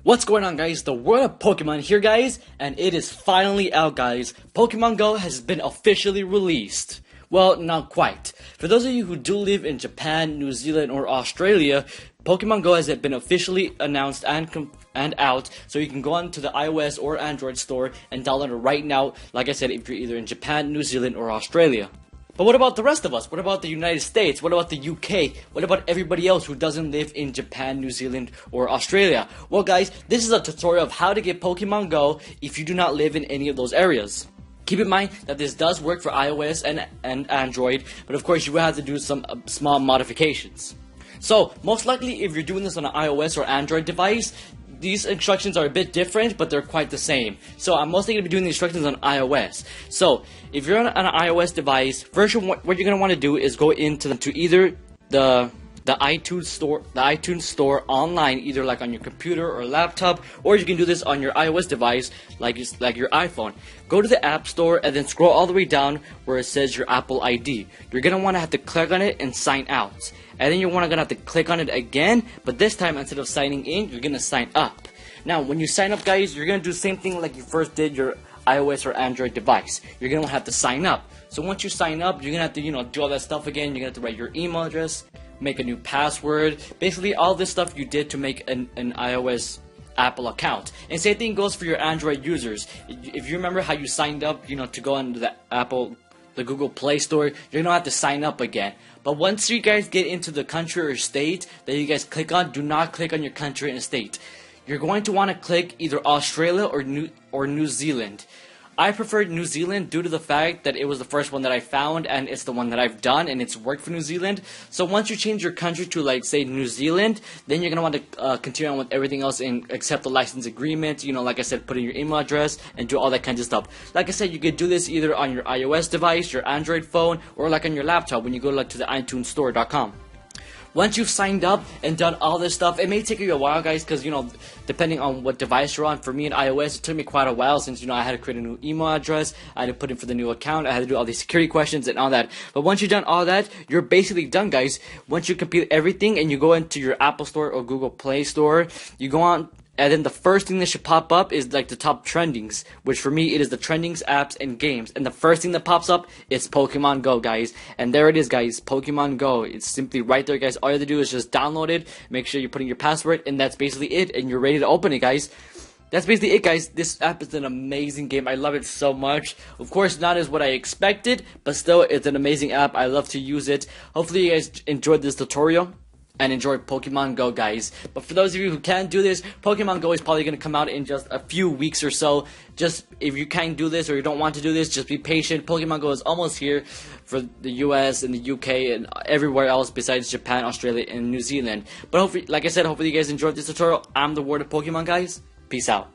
What's going on, guys? The world of Pokemon here, guys, and it is finally out, guys. Pokemon Go has been officially released. Well, not quite. For those of you who do live in Japan, New Zealand, or Australia, Pokemon Go has been officially announced and out, so you can go on to the iOS or Android store and download it right now, like I said, if you're either in Japan, New Zealand, or Australia. But what about the rest of us? What about the United States? What about the UK? What about everybody else who doesn't live in Japan, New Zealand, or Australia? Well, guys, this is a tutorial of how to get Pokemon Go if you do not live in any of those areas. Keep in mind that this does work for iOS and Android, but of course you will have to do some small modifications. So, most likely if you're doing this on an iOS or Android device, these instructions are a bit different, but they're quite the same. So I'm mostly going to be doing the instructions on iOS. So if you're on an iOS device, first what you're going to want to do is go into either the iTunes store online, either like on your computer or laptop, or you can do this on your iOS device, like your iPhone. Go to the App Store and then scroll all the way down where it says your Apple ID. You're gonna want to have to click on it and sign out, and then you're gonna have to click on it again, but this time instead of signing in, you're gonna sign up. Now, when you sign up, guys, you're gonna do the same thing like you first did your iOS or Android device. You're gonna have to sign up. So once you sign up, you're gonna have to do all that stuff again. You're gonna have to write your email address, make a new password, basically all this stuff you did to make an iOS Apple account. And same thing goes for your Android users. If you remember how you signed up, to go on the Google Play Store, you're gonna have to sign up again. But once you guys get into the country or state that you guys click on, do not click on your country and state. You're going to want to click either Australia or New Zealand. I preferred New Zealand due to the fact that it was the first one that I found, and it's the one that I've done, and it's worked for New Zealand. So once you change your country to, like, say, New Zealand, then you're going to want to continue on with everything else and accept the license agreement, like I said, put in your email address and do all that kind of stuff. Like I said, you could do this either on your iOS device, your Android phone, or like on your laptop when you go to the iTunesStore.com. Once you've signed up and done all this stuff, it may take you a while, guys, because, depending on what device you're on. For me in iOS, it took me quite a while since, I had to create a new email address, I had to put in for the new account, I had to do all these security questions and all that. But once you've done all that, you're basically done, guys. Once you complete everything and you go into your Apple Store or Google Play Store, you go on, and then the first thing that should pop up is like the top trendings, which for me it is the trendings, apps, and games. And the first thing that pops up is Pokemon Go, guys. And there it is, guys, Pokemon Go. It's simply right there, guys. All you have to do is just download it, make sure you put in your password, and that's basically it. And you're ready to open it, guys. That's basically it, guys. This app is an amazing game. I love it so much. Of course, not as what I expected, but still, it's an amazing app. I love to use it. Hopefully, you guys enjoyed this tutorial and enjoy Pokemon Go, guys. But for those of you who can't do this, Pokemon Go is probably going to come out in just a few weeks or so. Just, if you can't do this or you don't want to do this, just be patient. Pokemon Go is almost here for the US and the UK and everywhere else besides Japan, Australia, and New Zealand. But hopefully, like I said, hopefully you guys enjoyed this tutorial. I'm the Word of Pokemon, guys. Peace out.